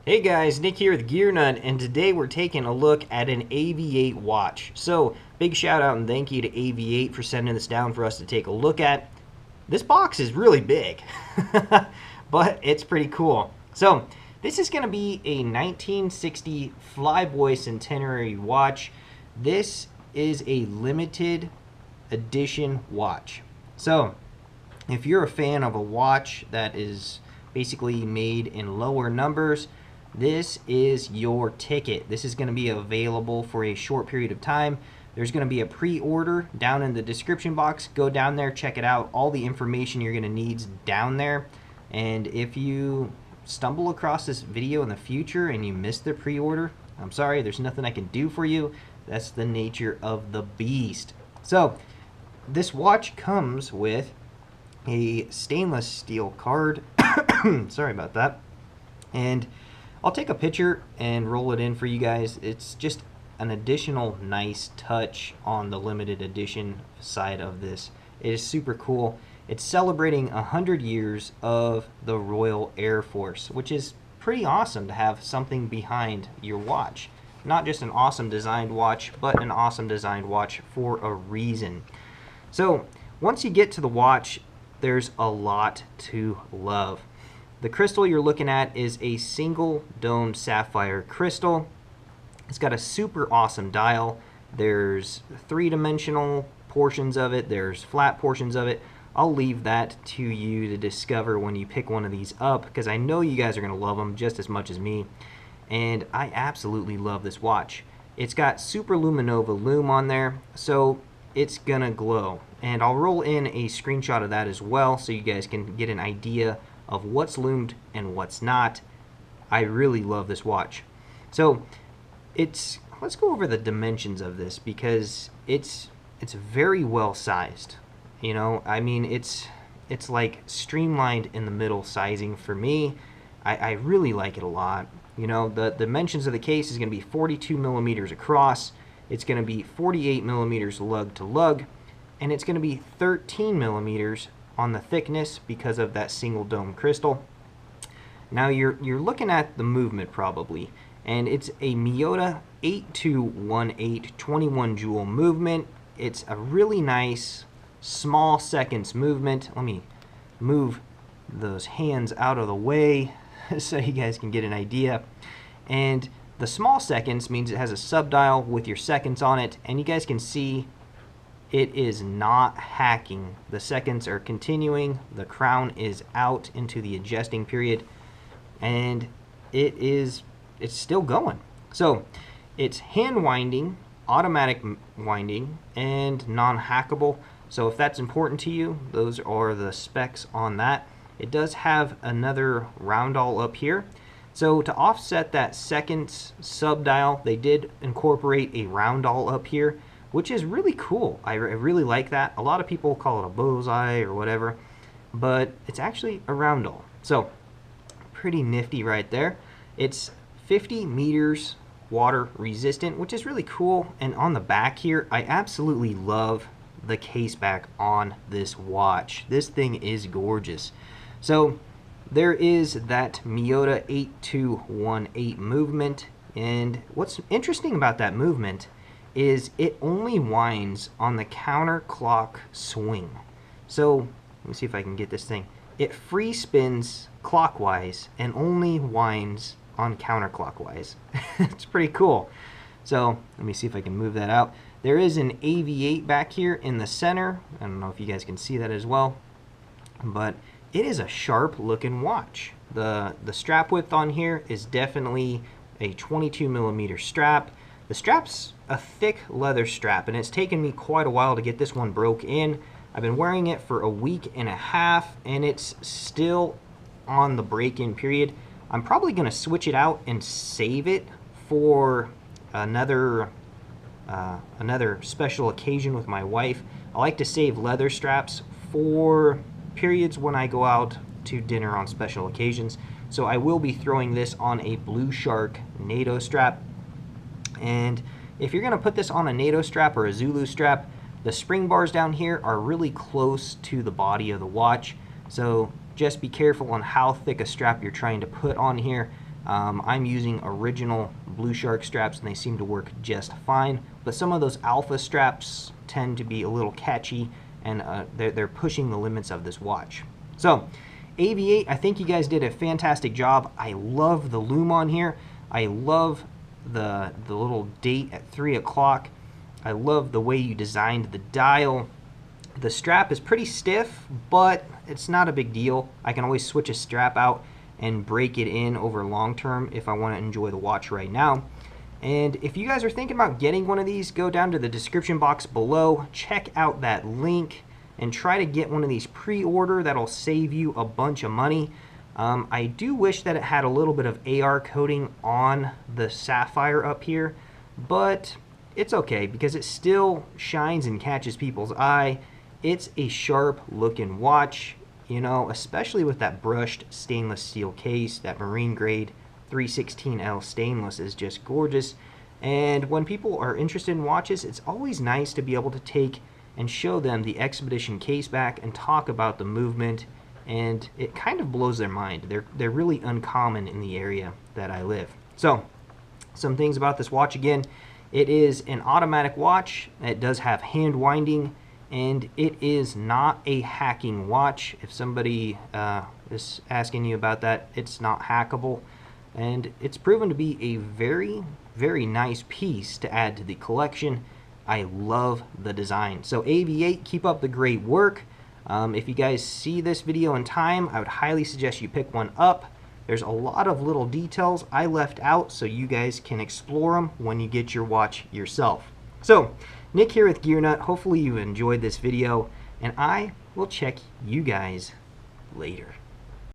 Hey guys, Nick here with Gear Nut, and today we're taking a look at an AVI-8 watch. So, big shout out and thank you to AVI-8 for sending this down for us to take a look at. This box is really big, but it's pretty cool. So, this is going to be a 1960 Flyboy Centenary watch. This is a limited edition watch. So, if you're a fan of a watch that is basically made in lower numbers, this is your ticket. This is going to be available for a short period of time. There's going to be a pre-order down in the description box. Go down there, check it out. All the information you're going to need is down there. And if you stumble across this video in the future and you miss the pre-order, I'm sorry, there's nothing I can do for you. That's the nature of the beast. So, this watch comes with a stainless steel card. Sorry about that. And I'll take a picture and roll it in for you guys. It's just an additional nice touch on the limited edition side of this. It is super cool. It's celebrating 100 years of the Royal Air Force, which is pretty awesome to have something behind your watch. Not just an awesome designed watch, but an awesome designed watch for a reason. So once you get to the watch, there's a lot to love. The crystal you're looking at is a single domed sapphire crystal. It's got a super awesome dial. There's three-dimensional portions of it. There's flat portions of it. I'll leave that to you to discover when you pick one of these up, because I know you guys are going to love them just as much as me. And I absolutely love this watch. It's got Super Luminova lume on there, so it's going to glow. And I'll roll in a screenshot of that as well so you guys can get an idea of what's loomed and what's not. I really love this watch. So let's go over the dimensions of this, because it's very well sized. You know, I mean, it's like streamlined in the middle sizing for me. I really like it a lot. You know, the dimensions of the case is going to be 42 millimeters across. It's going to be 48 millimeters lug to lug, and it's going to be 13 millimeters on the thickness because of that single dome crystal. Now you're looking at the movement probably, and it's a Miyota 8218 21 joule movement. It's a really nice small seconds movement. Let me move those hands out of the way so you guys can get an idea. And the small seconds means it has a subdial with your seconds on it, and you guys can see it is not hacking. The seconds are continuing. The crown is out into the adjusting period, and it's still going. So it's hand winding, automatic winding, and non-hackable. So if that's important to you, those are the specs on that. It does have another roundel up here. So to offset that seconds subdial, they did incorporate a roundel up here, which is really cool. I really like that. A lot of people call it a bullseye or whatever, but it's actually a roundel. So pretty nifty right there. It's 50 meters water resistant, which is really cool. And on the back here, I absolutely love the case back on this watch. This thing is gorgeous. So there is that Miyota 8218 movement, and what's interesting about that movement is it only winds on the counterclock swing. So let me see if I can get this thing. It free spins clockwise and only winds on counterclockwise. It's pretty cool. So let me see if I can move that out. There is an AVI-8 back here in the center. I don't know if you guys can see that as well, but it is a sharp looking watch. The strap width on here is definitely a 22 millimeter strap. The strap's a thick leather strap, and it's taken me quite a while to get this one broke in. I've been wearing it for a week and a half, and it's still on the break-in period. I'm probably going to switch it out and save it for another special occasion with my wife. I like to save leather straps for periods when I go out to dinner on special occasions. So I will be throwing this on a Blue Shark NATO strap. And if you're going to put this on a NATO strap or a Zulu strap, the spring bars down here are really close to the body of the watch. So just be careful on how thick a strap you're trying to put on here. I'm using original Blue Shark straps and they seem to work just fine, but some of those Alpha straps tend to be a little catchy, and they're pushing the limits of this watch. So AVI-8, I think you guys did a fantastic job. I love the loom on here. I love the little date at 3 o'clock. I love the way you designed the dial. The strap is pretty stiff, but it's not a big deal. I can always switch a strap out and break it in over long term if I want to enjoy the watch right now. And if you guys are thinking about getting one of these, go down to the description box below, check out that link, and try to get one of these pre-order. That'll save you a bunch of money. I do wish that it had a little bit of AR coating on the sapphire up here, but it's okay because it still shines and catches people's eye. It's a sharp looking watch, you know, especially with that brushed stainless steel case. That marine grade 316L stainless is just gorgeous. And when people are interested in watches, it's always nice to be able to take and show them the Expedition case back and talk about the movement, and it kind of blows their mind. They're really uncommon in the area that I live. So some things about this watch again: it is an automatic watch. It does have hand winding, and it is not a hacking watch. If somebody is asking you about that, it's not hackable, and it's proven to be a very, very nice piece to add to the collection. I love the design. So AVI-8, keep up the great work. If you guys see this video in time, I would highly suggest you pick one up. There's a lot of little details I left out so you guys can explore them when you get your watch yourself. So Nick here with Gear Nut. Hopefully you enjoyed this video, and I will check you guys later.